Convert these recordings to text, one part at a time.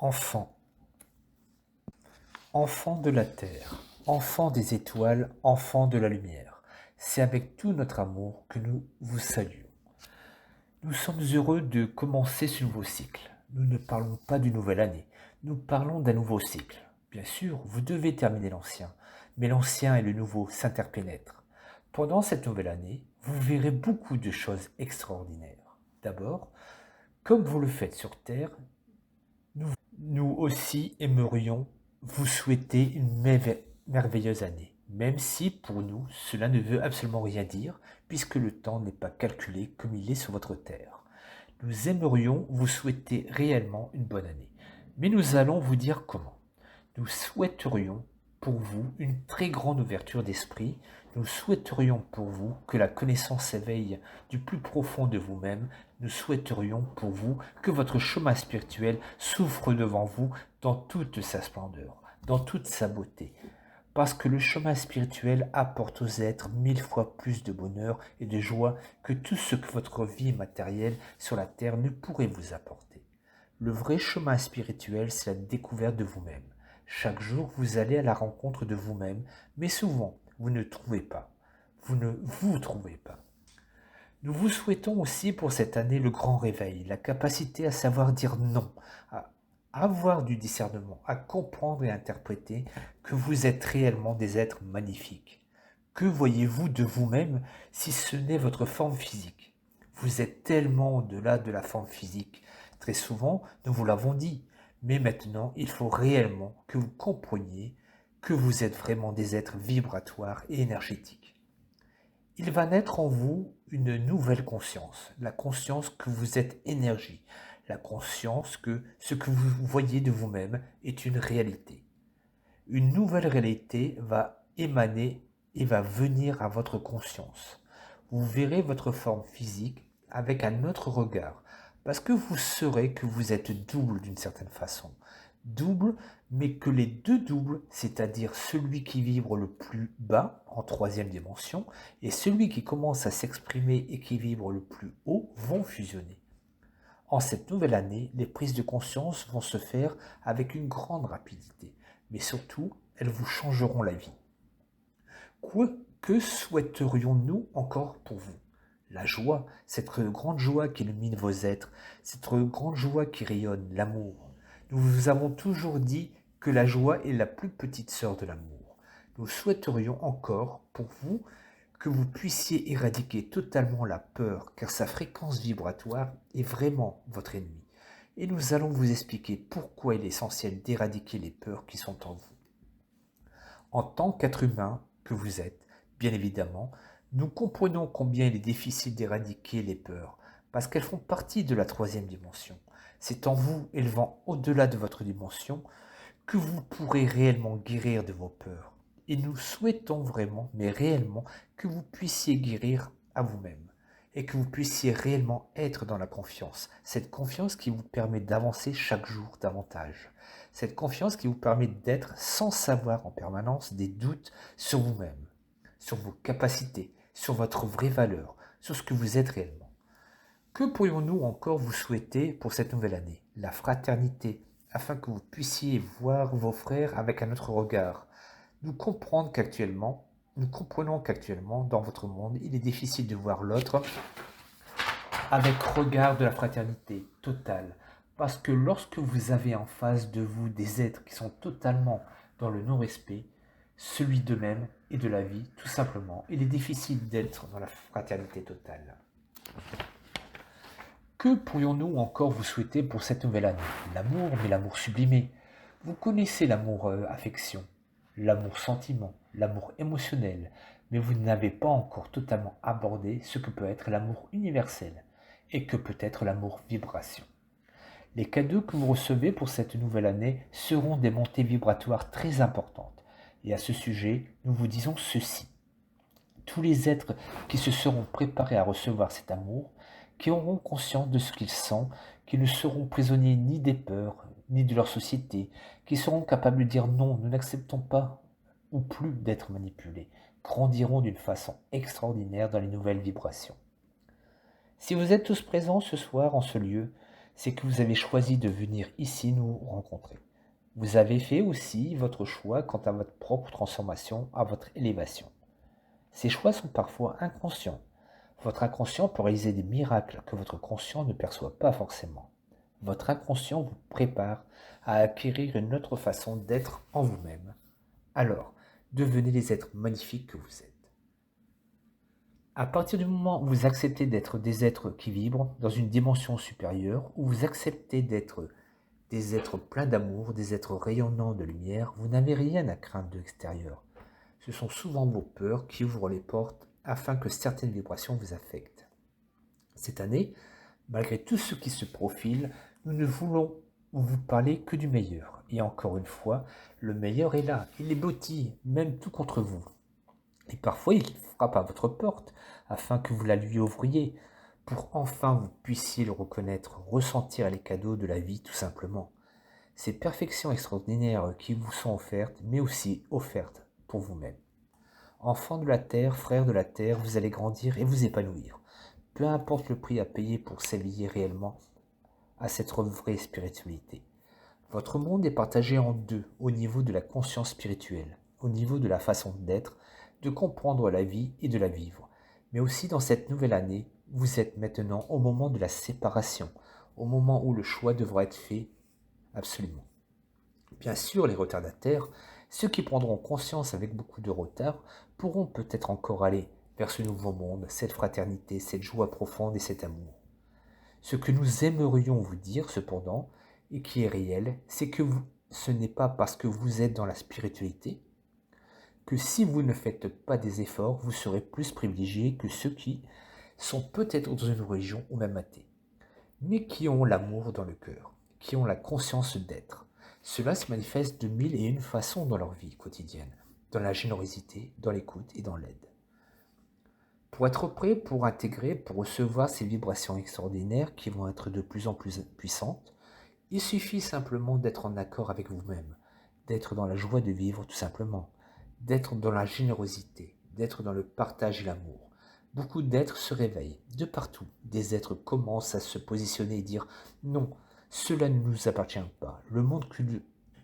Enfant, enfant de la terre, enfant des étoiles, enfant de la lumière, c'est avec tout notre amour que nous vous saluons. Nous sommes heureux de commencer ce nouveau cycle. Nous ne parlons pas d'une nouvelle année, nous parlons d'un nouveau cycle. Bien sûr, vous devez terminer l'ancien, mais l'ancien et le nouveau s'interpénètrent. Pendant cette nouvelle année, vous verrez beaucoup de choses extraordinaires. D'abord, comme vous le faites sur Terre, nous aussi aimerions vous souhaiter une merveilleuse année, même si pour nous cela ne veut absolument rien dire, puisque le temps n'est pas calculé comme il est sur votre terre. Nous aimerions vous souhaiter réellement une bonne année, mais nous allons vous dire comment. Nous souhaiterions pour vous une très grande ouverture d'esprit. Nous souhaiterions pour vous que la connaissance s'éveille du plus profond de vous-même. Nous souhaiterions pour vous que votre chemin spirituel s'ouvre devant vous dans toute sa splendeur, dans toute sa beauté. Parce que le chemin spirituel apporte aux êtres 1000 fois plus de bonheur et de joie que tout ce que votre vie matérielle sur la terre ne pourrait vous apporter. Le vrai chemin spirituel, c'est la découverte de vous-même. Chaque jour, vous allez à la rencontre de vous-même, mais souvent, vous ne trouvez pas. Vous ne vous trouvez pas. Nous vous souhaitons aussi pour cette année le grand réveil, la capacité à savoir dire non, à avoir du discernement, à comprendre et interpréter que vous êtes réellement des êtres magnifiques. Que voyez-vous de vous-même si ce n'est votre forme physique? Vous êtes tellement au-delà de la forme physique. Très souvent, nous vous l'avons dit, mais maintenant, il faut réellement que vous compreniez que vous êtes vraiment des êtres vibratoires et énergétiques. Il va naître en vous une nouvelle conscience, la conscience que vous êtes énergie, la conscience que ce que vous voyez de vous-même est une réalité. Une nouvelle réalité va émaner et va venir à votre conscience. Vous verrez votre forme physique avec un autre regard, parce que vous saurez que vous êtes double d'une certaine façon. Double, mais que les deux doubles, c'est-à-dire celui qui vibre le plus bas, en troisième dimension, et celui qui commence à s'exprimer et qui vibre le plus haut, vont fusionner. En cette nouvelle année, les prises de conscience vont se faire avec une grande rapidité, mais surtout, elles vous changeront la vie. Que souhaiterions-nous encore pour vous? La joie, cette grande joie qui illumine vos êtres, cette grande joie qui rayonne, l'amour. Nous vous avons toujours dit que la joie est la plus petite sœur de l'amour. Nous souhaiterions encore pour vous que vous puissiez éradiquer totalement la peur, car sa fréquence vibratoire est vraiment votre ennemi. Et nous allons vous expliquer pourquoi il est essentiel d'éradiquer les peurs qui sont en vous. En tant qu'être humain que vous êtes, bien évidemment, nous comprenons combien il est difficile d'éradiquer les peurs, parce qu'elles font partie de la troisième dimension. C'est en vous élevant au-delà de votre dimension que vous pourrez réellement guérir de vos peurs. Et nous souhaitons vraiment, mais réellement, que vous puissiez guérir à vous-même et que vous puissiez réellement être dans la confiance. Cette confiance qui vous permet d'avancer chaque jour davantage. Cette confiance qui vous permet d'être sans savoir en permanence des doutes sur vous-même, sur vos capacités, sur votre vraie valeur, sur ce que vous êtes réellement. Que pourrions-nous encore vous souhaiter pour cette nouvelle année? La fraternité, afin que vous puissiez voir vos frères avec un autre regard. Nous comprenons qu'actuellement, dans votre monde, il est difficile de voir l'autre avec regard de la fraternité totale. Parce que lorsque vous avez en face de vous des êtres qui sont totalement dans le non-respect, celui d'eux-mêmes et de la vie, tout simplement, il est difficile d'être dans la fraternité totale. Que pourrions-nous encore vous souhaiter pour cette nouvelle année? L'amour, mais l'amour sublimé. Vous connaissez l'amour affection, l'amour sentiment, l'amour émotionnel, mais vous n'avez pas encore totalement abordé ce que peut être l'amour universel et que peut être l'amour vibration. Les cadeaux que vous recevez pour cette nouvelle année seront des montées vibratoires très importantes. Et à ce sujet, nous vous disons ceci. Tous les êtres qui se seront préparés à recevoir cet amour, qui auront conscience de ce qu'ils sont, qui ne seront prisonniers ni des peurs, ni de leur société, qui seront capables de dire non, nous n'acceptons pas ou plus d'être manipulés, grandiront d'une façon extraordinaire dans les nouvelles vibrations. Si vous êtes tous présents ce soir en ce lieu, c'est que vous avez choisi de venir ici nous rencontrer. Vous avez fait aussi votre choix quant à votre propre transformation, à votre élévation. Ces choix sont parfois inconscients. Votre inconscient peut réaliser des miracles que votre conscient ne perçoit pas forcément. Votre inconscient vous prépare à acquérir une autre façon d'être en vous-même. Alors, devenez les êtres magnifiques que vous êtes. À partir du moment où vous acceptez d'être des êtres qui vibrent dans une dimension supérieure, où vous acceptez d'être des êtres pleins d'amour, des êtres rayonnants de lumière, vous n'avez rien à craindre de l'extérieur. Ce sont souvent vos peurs qui ouvrent les portes afin que certaines vibrations vous affectent. Cette année, malgré tout ce qui se profile, nous ne voulons vous parler que du meilleur. Et encore une fois, le meilleur est là, il est blotti, même tout contre vous. Et parfois, il frappe à votre porte afin que vous la lui ouvriez, pour enfin vous puissiez le reconnaître, ressentir les cadeaux de la vie tout simplement. Ces perfections extraordinaires qui vous sont offertes, mais aussi offertes pour vous-même. Enfant de la terre, frère de la terre, vous allez grandir et vous épanouir. Peu importe le prix à payer pour s'éveiller réellement à cette vraie spiritualité. Votre monde est partagé en deux au niveau de la conscience spirituelle, au niveau de la façon d'être, de comprendre la vie et de la vivre. Mais aussi dans cette nouvelle année, vous êtes maintenant au moment de la séparation, au moment où le choix devra être fait absolument. Bien sûr, les retardataires, ceux qui prendront conscience avec beaucoup de retard, pourront peut-être encore aller vers ce nouveau monde, cette fraternité, cette joie profonde et cet amour. Ce que nous aimerions vous dire, cependant, et qui est réel, c'est que ce n'est pas parce que vous êtes dans la spiritualité que si vous ne faites pas des efforts, vous serez plus privilégiés que ceux qui sont peut-être dans une religion ou même athées, mais qui ont l'amour dans le cœur, qui ont la conscience d'être. Cela se manifeste de mille et une façons dans leur vie quotidienne, dans la générosité, dans l'écoute et dans l'aide. Pour être prêt, pour intégrer, pour recevoir ces vibrations extraordinaires qui vont être de plus en plus puissantes, il suffit simplement d'être en accord avec vous-même, d'être dans la joie de vivre tout simplement, d'être dans la générosité, d'être dans le partage et l'amour. Beaucoup d'êtres se réveillent, de partout. Des êtres commencent à se positionner et dire « Non, cela ne nous appartient pas. Le monde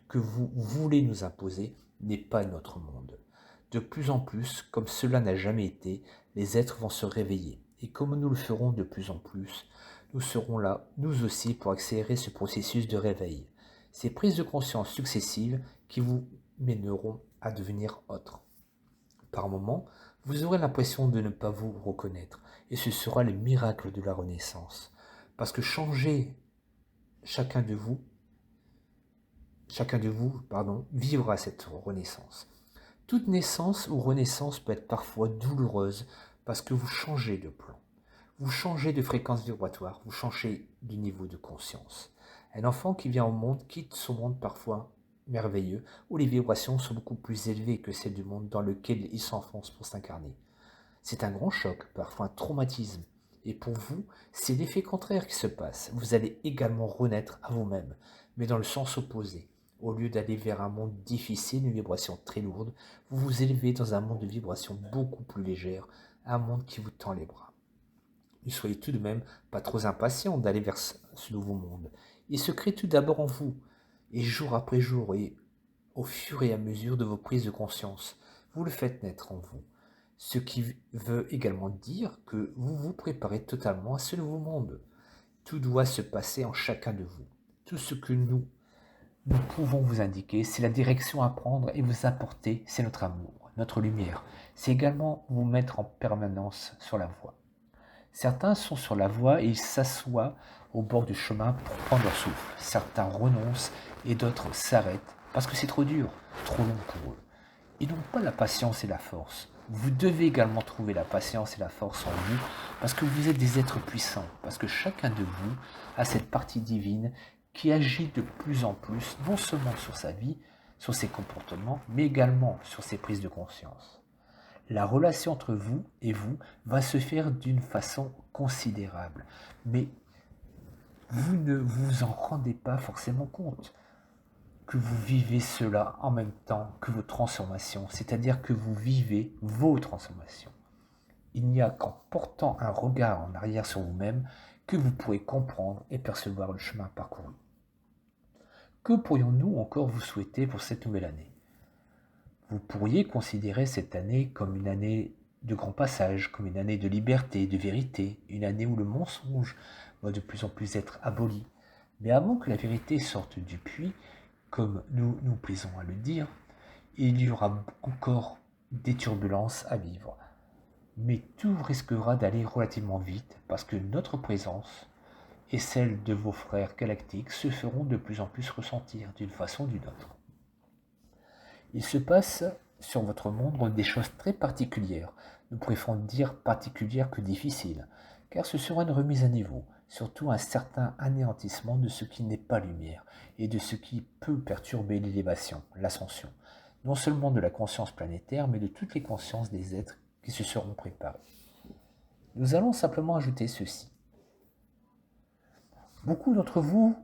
que vous voulez nous imposer n'est pas notre monde. » De plus en plus, comme cela n'a jamais été, les êtres vont se réveiller. Et comme nous le ferons de plus en plus, nous serons là, nous aussi, pour accélérer ce processus de réveil. Ces prises de conscience successives qui vous mèneront à devenir autre. Par moments, vous aurez l'impression de ne pas vous reconnaître, et ce sera le miracle de la renaissance. Parce que chacun de vous, vivra cette renaissance. Toute naissance ou renaissance peut être parfois douloureuse parce que vous changez de plan. Vous changez de fréquence vibratoire, vous changez du niveau de conscience. Un enfant qui vient au monde quitte son monde parfois merveilleux, où les vibrations sont beaucoup plus élevées que celles du monde dans lequel il s'enfonce pour s'incarner. C'est un grand choc, parfois un traumatisme. Et pour vous, c'est l'effet contraire qui se passe. Vous allez également renaître à vous-même, mais dans le sens opposé. Au lieu d'aller vers un monde difficile, une vibration très lourde, vous vous élevez dans un monde de vibrations beaucoup plus légères, un monde qui vous tend les bras. Ne soyez tout de même pas trop impatient d'aller vers ce nouveau monde. Il se crée tout d'abord en vous, et jour après jour, et au fur et à mesure de vos prises de conscience, vous le faites naître en vous. Ce qui veut également dire que vous vous préparez totalement à ce nouveau monde. Tout doit se passer en chacun de vous. Tout ce que nous pouvons vous indiquer, c'est la direction à prendre et vous apporter, c'est notre amour, notre lumière. C'est également vous mettre en permanence sur la voie. Certains sont sur la voie et ils s'assoient au bord du chemin pour prendre leur souffle. Certains renoncent et d'autres s'arrêtent parce que c'est trop dur, trop long pour eux. Ils n'ont pas la patience et la force. Vous devez également trouver la patience et la force en vous parce que vous êtes des êtres puissants, parce que chacun de vous a cette partie divine qui agit de plus en plus, non seulement sur sa vie, sur ses comportements, mais également sur ses prises de conscience. La relation entre vous et vous va se faire d'une façon considérable, mais vous ne vous en rendez pas forcément compte que vous vivez cela en même temps que vos transformations, c'est-à-dire que vous vivez vos transformations. Il n'y a qu'en portant un regard en arrière sur vous-même que vous pourrez comprendre et percevoir le chemin parcouru. Que pourrions-nous encore vous souhaiter pour cette nouvelle année? Vous pourriez considérer cette année comme une année de grand passage, comme une année de liberté, de vérité, une année où le mensonge va de plus en plus être aboli. Mais avant que la vérité sorte du puits, comme nous nous plaisons à le dire, il y aura encore des turbulences à vivre. Mais tout risquera d'aller relativement vite parce que notre présence et celle de vos frères galactiques se feront de plus en plus ressentir d'une façon ou d'une autre. Il se passe sur votre monde des choses très particulières. Nous préférons dire particulières que difficiles, car ce sera une remise à niveau, surtout un certain anéantissement de ce qui n'est pas lumière et de ce qui peut perturber l'élévation, l'ascension, non seulement de la conscience planétaire, mais de toutes les consciences des êtres qui se seront préparés. Nous allons simplement ajouter ceci. Beaucoup d'entre vous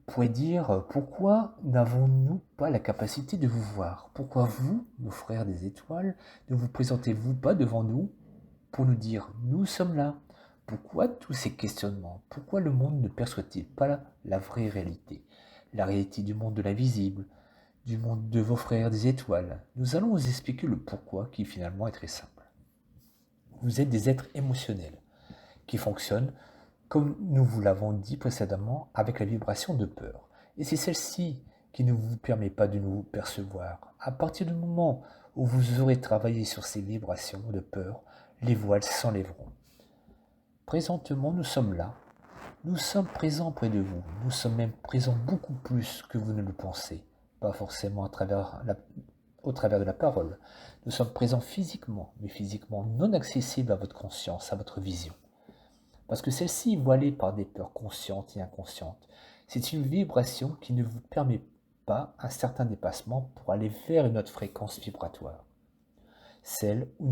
pourraient dire pourquoi n'avons-nous pas la capacité de vous voir? Pourquoi vous, nos frères des étoiles, ne vous présentez-vous pas devant nous pour nous dire nous sommes là? Pourquoi tous ces questionnements? Pourquoi le monde ne perçoit-il pas la vraie réalité? La réalité du monde de l'invisible, du monde de vos frères des étoiles. Nous allons vous expliquer le pourquoi qui finalement est très simple. Vous êtes des êtres émotionnels qui fonctionnent comme nous vous l'avons dit précédemment, avec la vibration de peur. Et c'est celle-ci qui ne vous permet pas de nous percevoir. À partir du moment où vous aurez travaillé sur ces vibrations de peur, les voiles s'enlèveront. Présentement, nous sommes là. Nous sommes présents près de vous. Nous sommes même présents beaucoup plus que vous ne le pensez. Pas forcément au travers de la parole. Nous sommes présents physiquement, mais physiquement non accessibles à votre conscience, à votre vision. Parce que celle-ci est voilée par des peurs conscientes et inconscientes. C'est une vibration qui ne vous permet pas un certain dépassement pour aller vers une autre fréquence vibratoire, celle où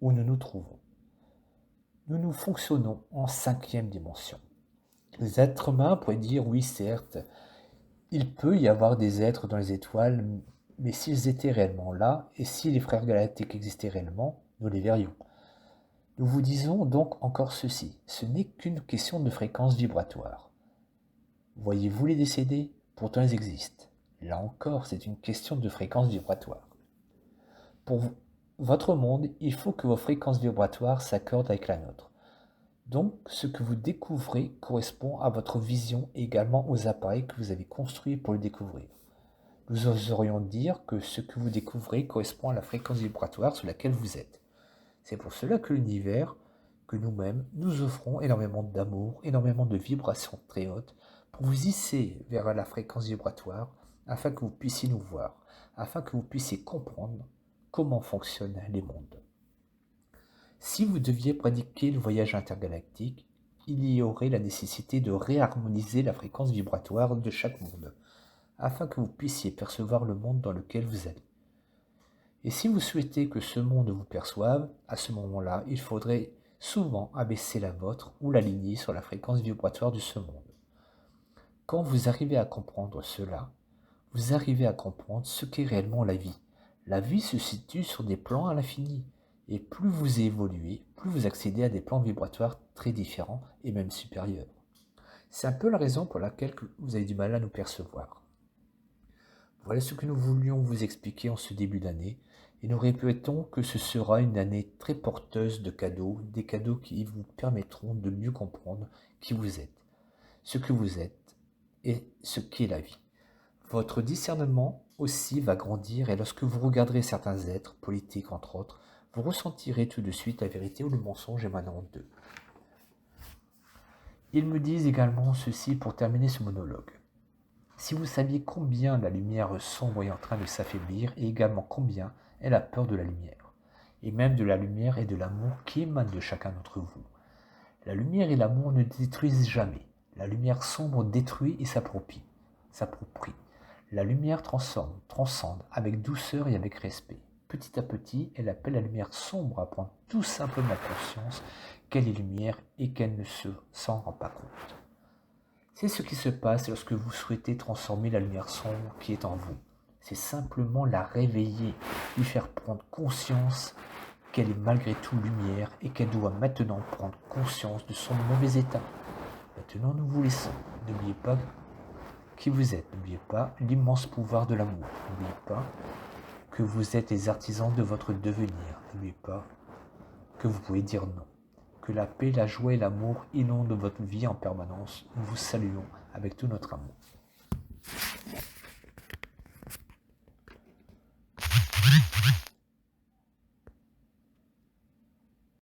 nous trouvons. Nous fonctionnons en 5e dimension. Les êtres humains pourraient dire, oui certes, il peut y avoir des êtres dans les étoiles, mais s'ils étaient réellement là, et si les frères galactiques existaient réellement, nous les verrions. Nous vous disons donc encore ceci, ce n'est qu'une question de fréquence vibratoire. Voyez-vous les décédés? Pourtant ils existent. Là encore, c'est une question de fréquence vibratoire. Pour votre monde, il faut que vos fréquences vibratoires s'accordent avec la nôtre. Donc, ce que vous découvrez correspond à votre vision et également aux appareils que vous avez construits pour le découvrir. Nous oserions dire que ce que vous découvrez correspond à la fréquence vibratoire sur laquelle vous êtes. C'est pour cela que l'univers, que nous-mêmes, nous offrons énormément d'amour, énormément de vibrations très hautes pour vous hisser vers la fréquence vibratoire afin que vous puissiez nous voir, afin que vous puissiez comprendre comment fonctionnent les mondes. Si vous deviez pratiquer le voyage intergalactique, il y aurait la nécessité de réharmoniser la fréquence vibratoire de chaque monde, afin que vous puissiez percevoir le monde dans lequel vous allez. Et si vous souhaitez que ce monde vous perçoive, à ce moment-là, il faudrait souvent abaisser la vôtre ou l'aligner sur la fréquence vibratoire de ce monde. Quand vous arrivez à comprendre cela, vous arrivez à comprendre ce qu'est réellement la vie. La vie se situe sur des plans à l'infini, et plus vous évoluez, plus vous accédez à des plans vibratoires très différents et même supérieurs. C'est un peu la raison pour laquelle vous avez du mal à nous percevoir. Voilà ce que nous voulions vous expliquer en ce début d'année, et nous répétons que ce sera une année très porteuse de cadeaux, des cadeaux qui vous permettront de mieux comprendre qui vous êtes, ce que vous êtes et ce qu'est la vie. Votre discernement aussi va grandir et lorsque vous regarderez certains êtres, politiques entre autres, vous ressentirez tout de suite la vérité ou le mensonge émanant d'eux. Ils me disent également ceci pour terminer ce monologue. Si vous saviez combien la lumière sombre est en train de s'affaiblir et également combien elle a peur de la lumière, et même de la lumière et de l'amour qui émanent de chacun d'entre vous. La lumière et l'amour ne détruisent jamais. La lumière sombre détruit et s'approprie. La lumière transcende avec douceur et avec respect. Petit à petit, elle appelle la lumière sombre à prendre tout simplement conscience qu'elle est lumière et qu'elle ne s'en rend pas compte. C'est ce qui se passe lorsque vous souhaitez transformer la lumière sombre qui est en vous. C'est simplement la réveiller, lui faire prendre conscience qu'elle est malgré tout lumière et qu'elle doit maintenant prendre conscience de son mauvais état. Maintenant, nous vous laissons. N'oubliez pas qui vous êtes. N'oubliez pas l'immense pouvoir de l'amour. N'oubliez pas que vous êtes les artisans de votre devenir. N'oubliez pas que vous pouvez dire non. Que la paix, la joie et l'amour inondent votre vie en permanence. Nous vous saluons avec tout notre amour.